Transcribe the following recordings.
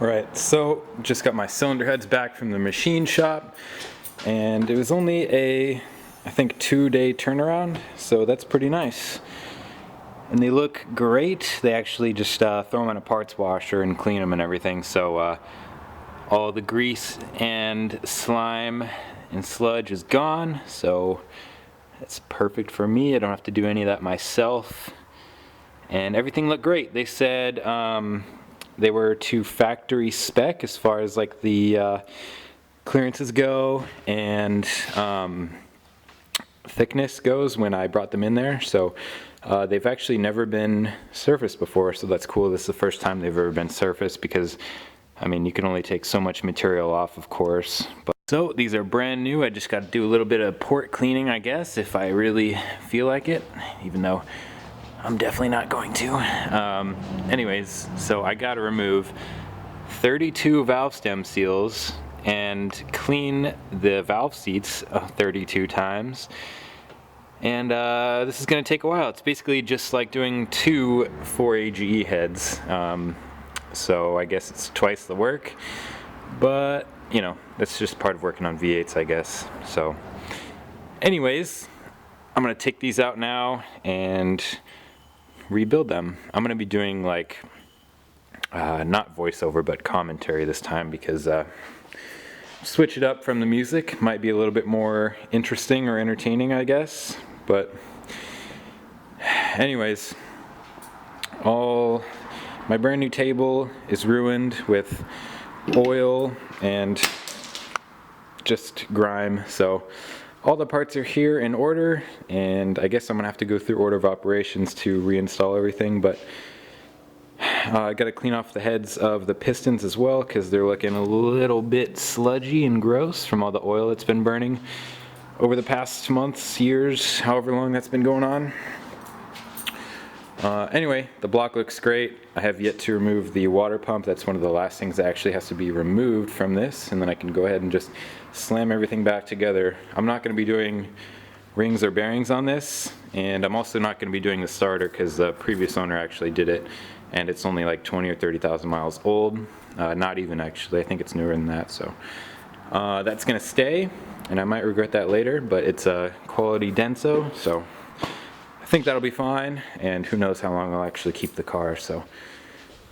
Right, so just got my cylinder heads back from the machine shop, and it was only a, I think, 2-day turnaround, so that's pretty nice. And they look great. They actually just throw them in a parts washer and clean them and everything, so all the grease and slime and sludge is gone, so that's perfect for me. I don't have to do any of that myself. And everything looked great. They said they were to factory spec as far as like the clearances go and thickness goes when I brought them in there. So they've actually never been surfaced before, so that's cool. This is the first time they've ever been surfaced because, I mean, you can only take so much material off, of course. But so these are brand new. I just got to do a little bit of port cleaning, I guess, if I really feel like it, even though I'm definitely not going to. Anyways, so I got to remove 32 valve stem seals and clean the valve seats 32 times. And this is going to take a while. It's basically just like doing 2 4AGE heads. So I guess it's twice the work. But, you know, that's just part of working on V8s, I guess. So, anyways, I'm going to take these out now and rebuild them. I'm going to be doing like, not voiceover, but commentary this time because switch it up from the music. Might be a little bit more interesting or entertaining, I guess. But anyways, my brand new table is ruined with oil and just grime. So all the parts are here in order, and I guess I'm gonna have to go through order of operations to reinstall everything, but I gotta clean off the heads of the pistons as well because they're looking a little bit sludgy and gross from all the oil that's been burning over the past months, years, however long that's been going on. Anyway, the block looks great. I have yet to remove the water pump. That's one of the last things that actually has to be removed from this, and then I can go ahead and just slam everything back together. I'm not going to be doing rings or bearings on this, and I'm also not going to be doing the starter because the previous owner actually did it, and it's only like 20 or 30,000 miles old. Not even, actually. I think it's newer than that. So that's going to stay, and I might regret that later, but it's a quality Denso, so I think that'll be fine, and who knows how long I'll actually keep the car. So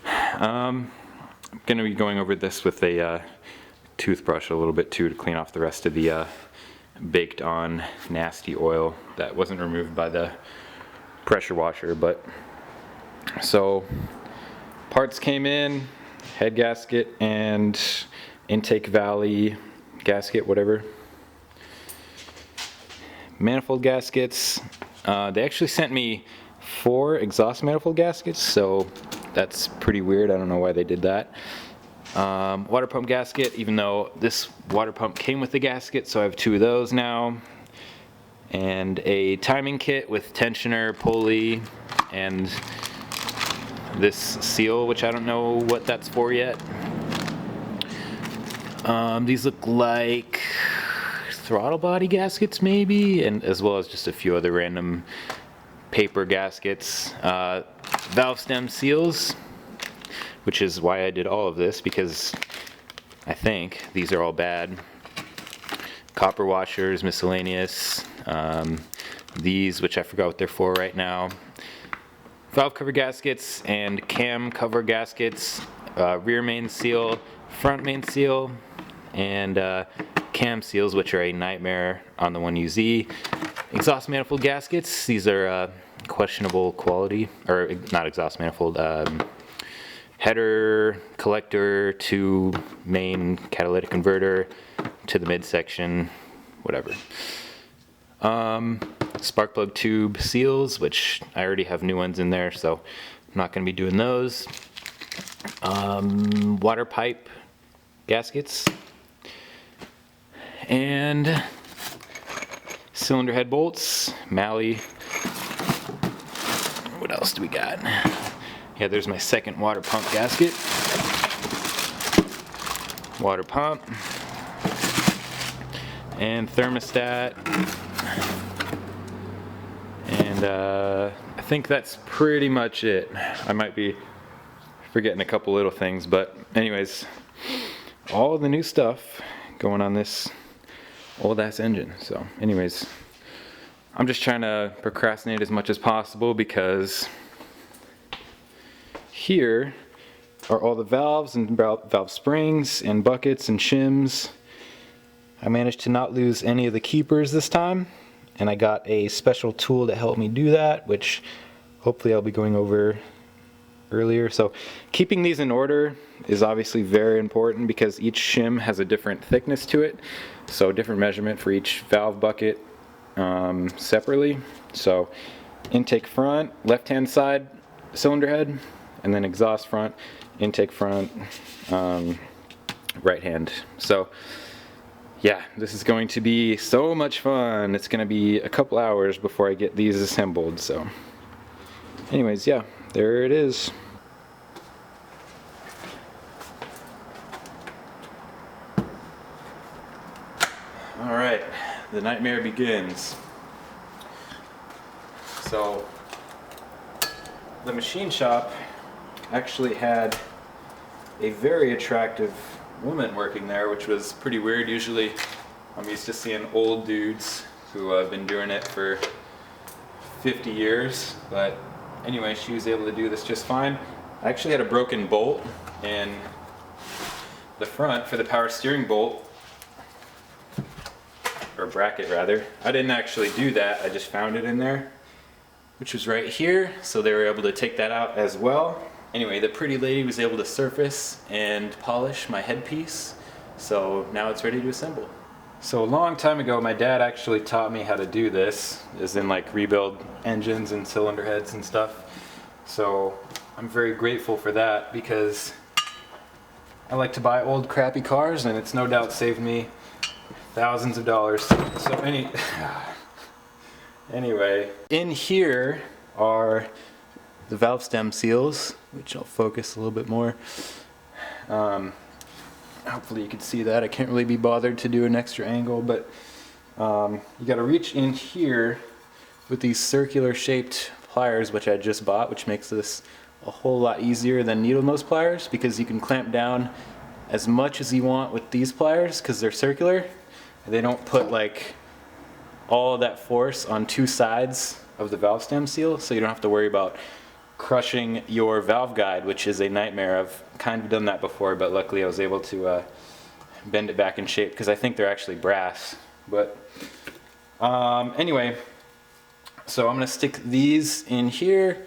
I'm going to be going over this with a toothbrush a little bit too to clean off the rest of the baked on nasty oil that wasn't removed by the pressure washer. But so parts came in, head gasket and intake valley gasket, whatever. Manifold gaskets. They actually sent me 4 exhaust manifold gaskets, so that's pretty weird. I don't know why they did that. Water pump gasket, even though this water pump came with the gasket, so I have 2 of those now. And a timing kit with tensioner, pulley, and this seal, which I don't know what that's for yet. These look like throttle body gaskets maybe, and as well as just a few other random paper gaskets. Valve stem seals, which is why I did all of this, because I think these are all bad. Copper washers, miscellaneous. These, which I forgot what they're for right now. Valve cover gaskets and cam cover gaskets. Rear main seal, front main seal, and cam seals, which are a nightmare on the 1UZ. Exhaust manifold gaskets. These are questionable quality, or not exhaust manifold. Header collector to main catalytic converter to the midsection, whatever. Spark plug tube seals, which I already have new ones in there, so I'm not going to be doing those. Water pipe gaskets. And cylinder head bolts, Malley. What else do we got? Yeah, there's my second water pump gasket. Water pump. And thermostat. And I think that's pretty much it. I might be forgetting a couple little things, but anyways, all the new stuff going on this old ass engine. So anyways, I'm just trying to procrastinate as much as possible because here are all the valves and valve springs and buckets and shims. I managed to not lose any of the keepers this time, and I got a special tool to help me do that, which hopefully I'll be going over earlier. So keeping these in order is obviously very important because each shim has a different thickness to it, so different measurement for each valve bucket separately. So intake front, left hand side cylinder head, and then exhaust front, intake front, right hand. So yeah, this is going to be so much fun. It's going to be a couple hours before I get these assembled. So anyways, yeah, there it is. All right, the nightmare begins. So the machine shop actually had a very attractive woman working there, which was pretty weird. Usually I'm used to seeing old dudes who have been doing it for 50 years, but anyway, she was able to do this just fine. I actually had a broken bolt in the front for the power steering bolt, or bracket rather. I didn't actually do that, I just found it in there, which was right here, so they were able to take that out as well. Anyway, the pretty lady was able to surface and polish my headpiece, so now it's ready to assemble. So a long time ago, my dad actually taught me how to do this, as in like rebuild engines and cylinder heads and stuff. So I'm very grateful for that because I like to buy old crappy cars, and it's no doubt saved me thousands of dollars. So anyway, in here are the valve stem seals, which I'll focus a little bit more. Hopefully you can see that. I can't really be bothered to do an extra angle, but you got to reach in here with these circular shaped pliers, which I just bought, which makes this a whole lot easier than needle nose pliers because you can clamp down as much as you want with these pliers because they're circular. They don't put like all of that force on two sides of the valve stem seal, so you don't have to worry about crushing your valve guide, which is a nightmare. I've kind of done that before, but luckily I was able to bend it back in shape because I think they're actually brass. But anyway, so I'm going to stick these in here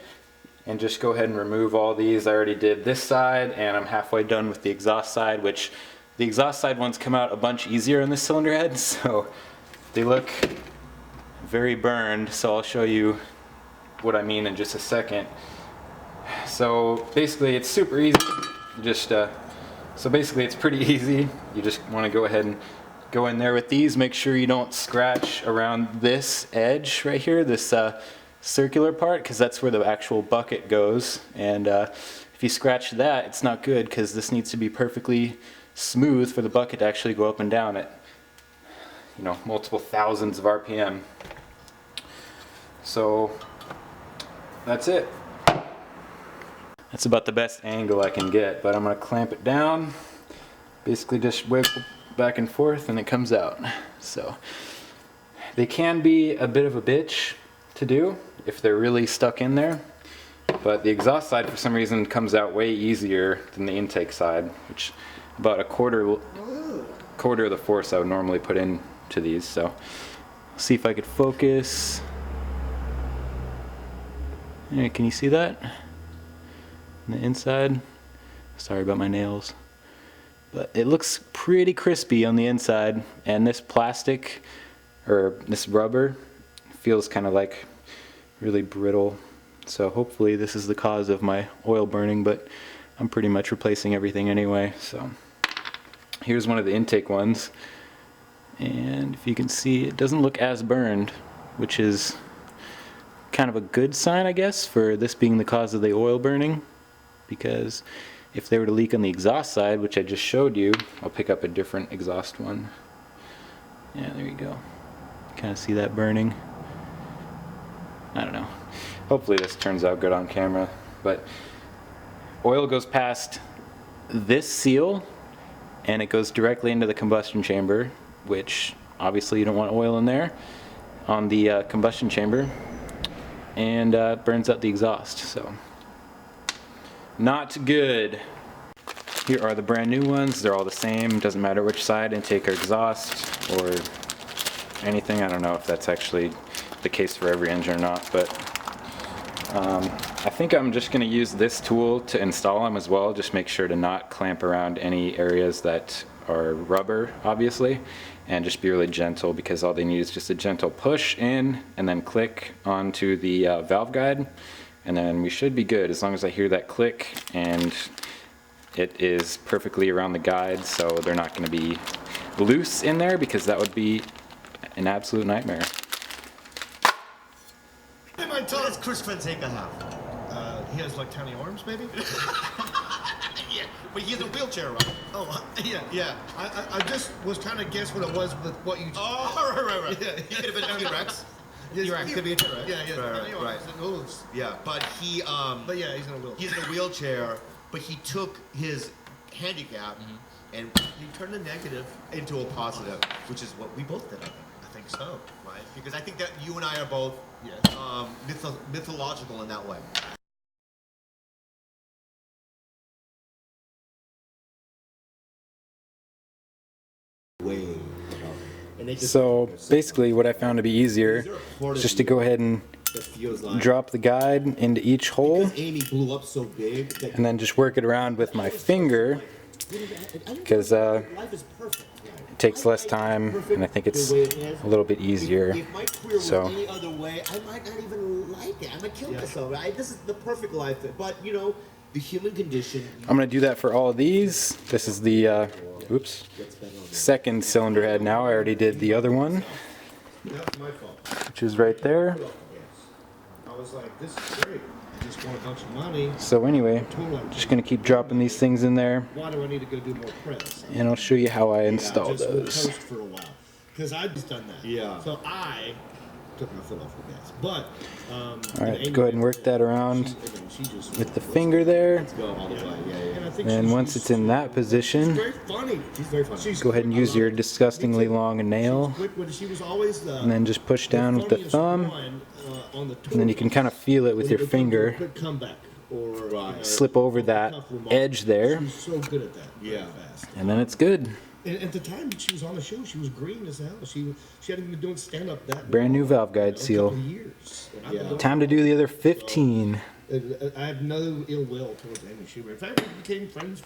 and just go ahead and remove all these. I already did this side, and I'm halfway done with the exhaust side, which the exhaust side ones come out a bunch easier on this cylinder head, so they look very burned. So I'll show you what I mean in just a second. So basically it's super easy. So basically it's pretty easy. You just want to go ahead and go in there with these. Make sure you don't scratch around this edge right here, this circular part, because that's where the actual bucket goes. And if you scratch that, it's not good because this needs to be perfectly smooth for the bucket to actually go up and down at, you know, multiple thousands of RPM. So that's it. That's about the best angle I can get, but I'm going to clamp it down, basically just wiggle back and forth, and it comes out. So they can be a bit of a bitch to do if they're really stuck in there, but the exhaust side for some reason comes out way easier than the intake side, which about a quarter of the force I would normally put into these. So see if I could focus. Hey, can you see that? On the inside. Sorry about my nails. But it looks pretty crispy on the inside, and this plastic, or this rubber, feels kind of like really brittle. So hopefully this is the cause of my oil burning, but I'm pretty much replacing everything anyway. So here's one of the intake ones, and if you can see, it doesn't look as burned, which is kind of a good sign, I guess, for this being the cause of the oil burning, because if they were to leak on the exhaust side, which I just showed you, I'll pick up a different exhaust one. Yeah, there you go. Kind of see that burning. I don't know. Hopefully this turns out good on camera, but oil goes past this seal and it goes directly into the combustion chamber, which obviously you don't want oil in there on the combustion chamber, and burns out the exhaust. So not good. Here are the brand new ones. They're all the same. Doesn't matter which side, intake or exhaust or anything. I don't know if that's actually the case for every engine or not, but I think I'm just going to use this tool to install them as well. Just make sure to not clamp around any areas that are rubber, obviously, and just be really gentle, because all they need is just a gentle push in and then click onto the valve guide, and then we should be good as long as I hear that click and it is perfectly around the guide, so they're not going to be loose in there, because that would be an absolute nightmare. Hey, my tell us Chris Fonseca have. He has like tiny arms, maybe? Yeah, but he's in a wheelchair, right? Oh, yeah. I just was trying to guess what it was with what you. Oh, right. Yeah. He could have been a T-Rex. T-Rex Could be a T-Rex. Yeah. Right. It moves. Yeah, but he But yeah, he's in a wheelchair. he's in a wheelchair, but he took his handicap and he turned a negative into a positive, which is what we both did, I think. I think so. Right? Because I think that you and I are both mythological in that way. So basically what I found to be easier is just to go ahead and drop the guide into each hole Amy blew up so big that and then just work it around with my finger, because it takes less time and I think it's a little bit easier. if my career was So any other way, I might not even like it. I might kill myself. This is the perfect life. But you know, the human condition. I'm going to do that for all of these. This is the second cylinder head now. I already did the other one, That's my fault. which is right there. I was like, this is great. I just want a bunch of money. So anyway, just going to keep dropping these things in there, Why do I need to go do more press? and I'll show you how I install Just those. coast for a while. Because I've just done that. Yeah. So I took my foot off the gas. But, Alright, go ahead and work that around she just with the finger there. Go all the way. And I think And she's once it's in that position, very funny. She's very funny. She's go ahead and use your disgustingly long nail, quick, but she was always the, and then just push down with the funniest thumb, one, on the and then you can kind of feel it with your finger. Quick comeback. Or, Slip over that edge there, She's so good at that. Yeah. Fast. and then it's good. And at the time she was on the show, she was green as hell. She hadn't been doing stand up that Brand new valve guide a seal. couple of years. And I've been doing- Time to do the other 15. I have no ill will towards Amy Schumer. In fact, we became friends.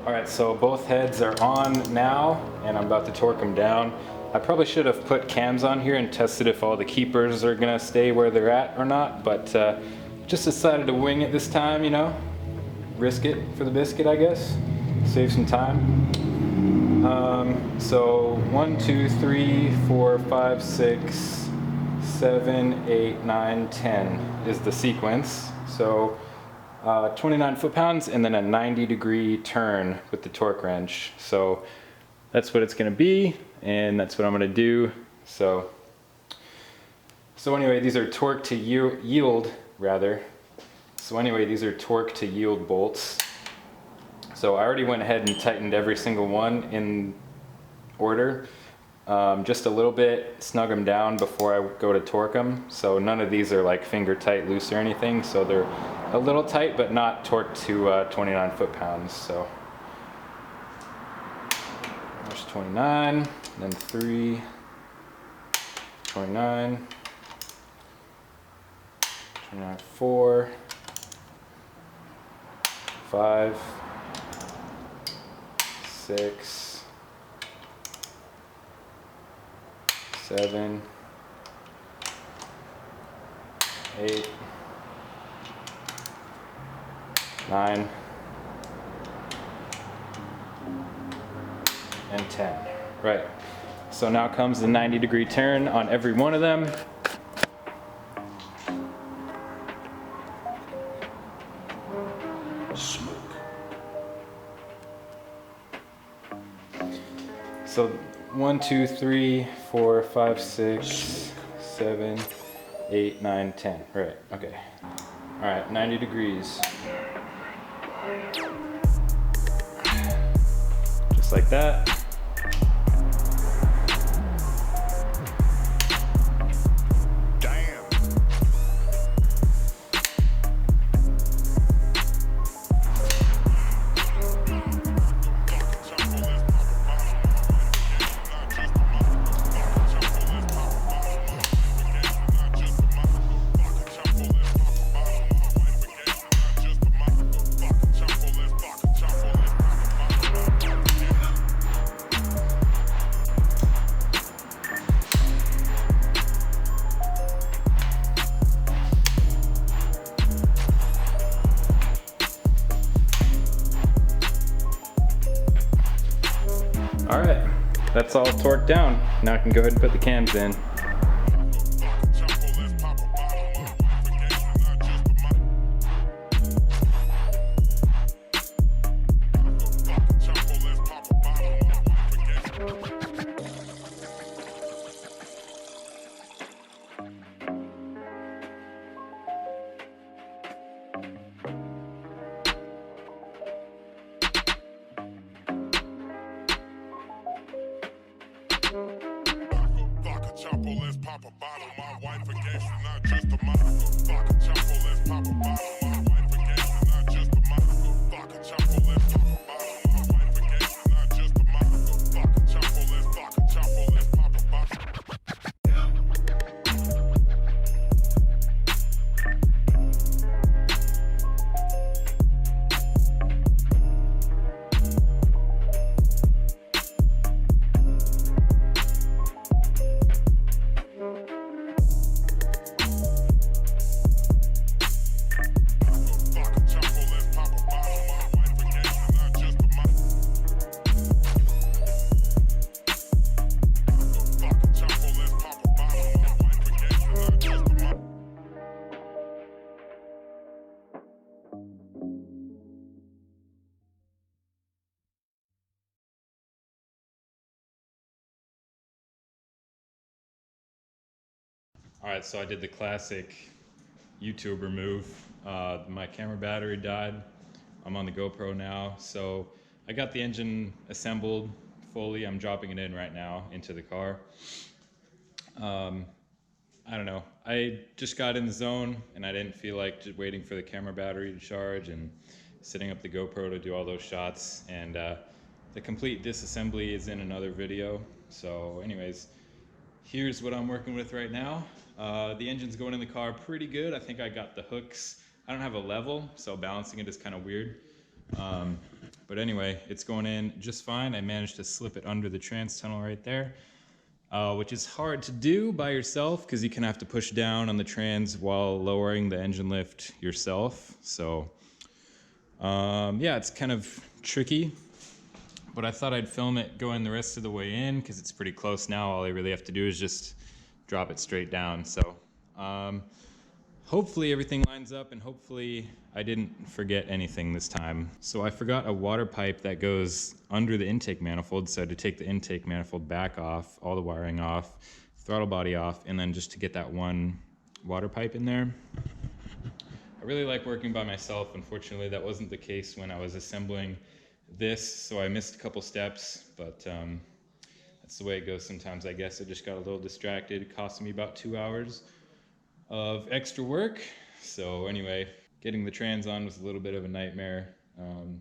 All right, so both heads are on now, and I'm about to torque them down. I probably should have put cams on here and tested if all the keepers are gonna stay where they're at or not, but just decided to wing it this time, you know? Risk it for the biscuit, I guess. Save some time. So 1, 2, 3, 4, 5, 6, 7, 8, 9, 10 is the sequence. So 29 foot-pounds and then a 90-degree turn with the torque wrench. So that's what it's gonna be, and that's what I'm gonna do. So anyway, these are torque to yield rather. So anyway, these are torque to yield bolts. So I already went ahead and tightened every single one in order. Just a little bit, snug them down before I go to torque them. So none of these are like finger tight, loose or anything. So they're a little tight, but not torqued to 29 foot-pounds. So there's 29, then 3, 29, 29, 4, 5, 6, 7, 8, 9, and 10. Right. So now comes the 90-degree turn on every one of them. Smoke. So 1, 2, 3, 4, 5, 6, 7, 8, 9, 10. Right, okay. All right, 90 degrees. Just like that. All right, that's all torqued down. Now I can go ahead and put the cams in. Let's pop a bottle. My wife against you, not just a model. Fuck a chopper, let's pop a bottle. My wife against you, not just a model. Fuck a chopper, let's pop a bottle. My wife against you, not just a model. Fuck a chopper, let's pop a bottle. All right, so I did the classic YouTuber move. My camera battery died. I'm on the GoPro now, so I got the engine assembled fully. I'm dropping it in right now into the car. I don't know. I just got in the zone and I didn't feel like just waiting for the camera battery to charge and setting up the GoPro to do all those shots. And the complete disassembly is in another video. So anyways, here's what I'm working with right now. The engine's going in the car pretty good. I think I got the hooks. I don't have a level, so balancing it is kind of weird. But anyway, it's going in just fine. I managed to slip it under the trans tunnel right there, which is hard to do by yourself because you can have to push down on the trans while lowering the engine lift yourself. So yeah, it's kind of tricky, but I thought I'd film it going the rest of the way in because it's pretty close now. All I really have to do is just drop it straight down. So hopefully everything lines up, and hopefully I didn't forget anything this time. So I forgot a water pipe that goes under the intake manifold, so I had to take the intake manifold back off, all the wiring off, throttle body off, and then just to get that one water pipe in there. I really like working by myself. Unfortunately, that wasn't the case when I was assembling this, so I missed a couple steps, but that's the way it goes sometimes, I guess. I just got a little distracted. It cost me about 2 hours of extra work. So anyway, getting the trans on was a little bit of a nightmare, and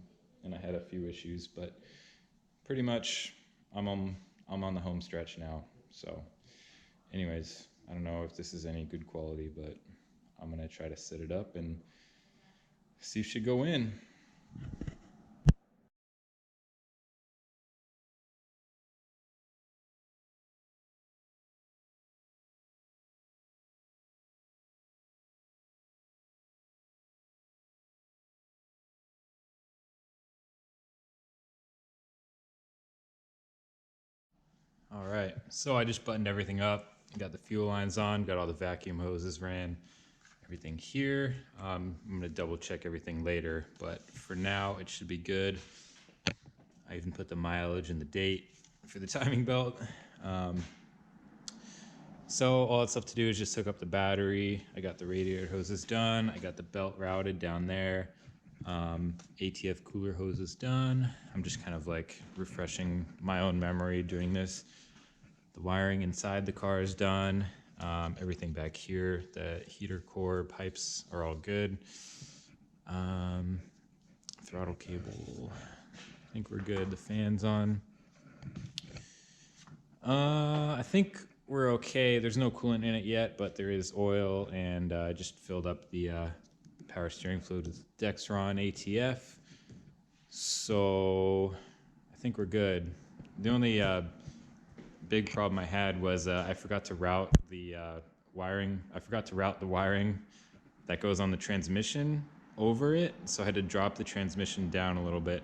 I had a few issues, but pretty much I'm on the home stretch now. So anyways, I don't know if this is any good quality, but I'm gonna try to set it up and see if it should go in. All right, so I just buttoned everything up, got the fuel lines on, got all the vacuum hoses ran, everything here. I'm gonna double check everything later, but for now it should be good. I even put the mileage and the date for the timing belt. So all that's left to do is just hook up the battery. I got the radiator hoses done. I got the belt routed down there. ATF cooler hoses done. I'm just kind of like refreshing my own memory doing this. The wiring inside the car is done. Everything back here, the heater core pipes are all good. Throttle cable, I think we're good. The fan's on. I think we're okay. There's no coolant in it yet, but there is oil, and I just filled up the power steering fluid with Dexron ATF. So I think we're good. The only big problem I had was I forgot to route the wiring. I forgot to route the wiring that goes on the transmission over it. So I had to drop the transmission down a little bit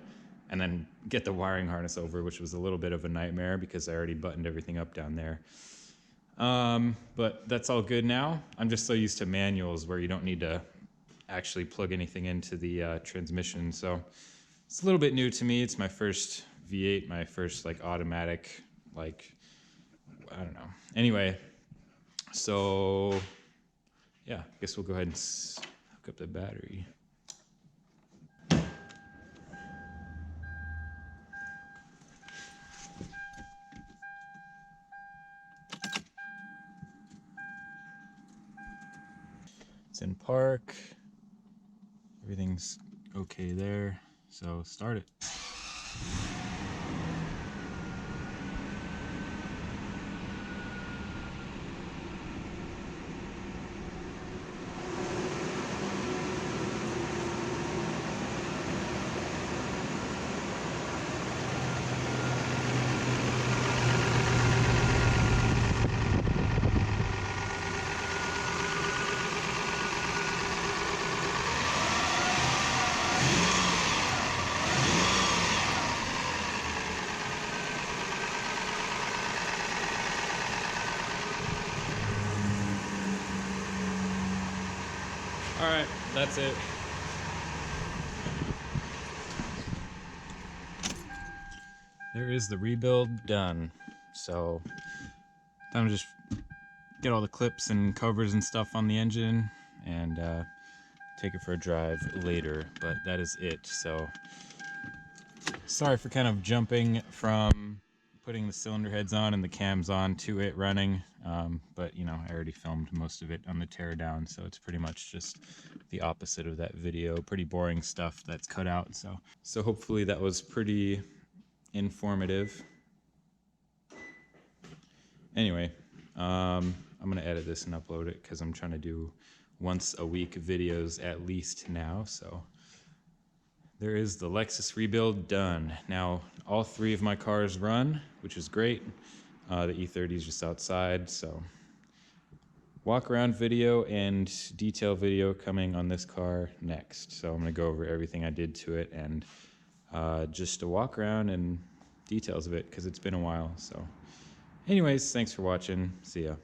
and then get the wiring harness over, which was a little bit of a nightmare because I already buttoned everything up down there. But that's all good now. I'm just so used to manuals where you don't need to actually plug anything into the transmission. So it's a little bit new to me. It's my first V8, my first like automatic, like, I don't know. Anyway, so yeah, I guess we'll go ahead and hook up the battery. It's in park. Everything's okay there. So start it. All right, that's it. There is the rebuild done. So time to just get all the clips and covers and stuff on the engine and take it for a drive later, but that is it. So sorry for kind of jumping from putting the cylinder heads on and the cams on to it running, but you know, I already filmed most of it on the teardown, so it's pretty much just the opposite of that video. Pretty boring stuff that's cut out. So hopefully that was pretty informative. Anyway, I'm gonna edit this and upload it because I'm trying to do once a week videos at least now. So there is the Lexus rebuild done. Now, all 3 of my cars run, which is great. The E30 is just outside, so walk around video and detail video coming on this car next. So I'm gonna go over everything I did to it and just a walk around and details of it because it's been a while. So anyways, thanks for watching. See ya.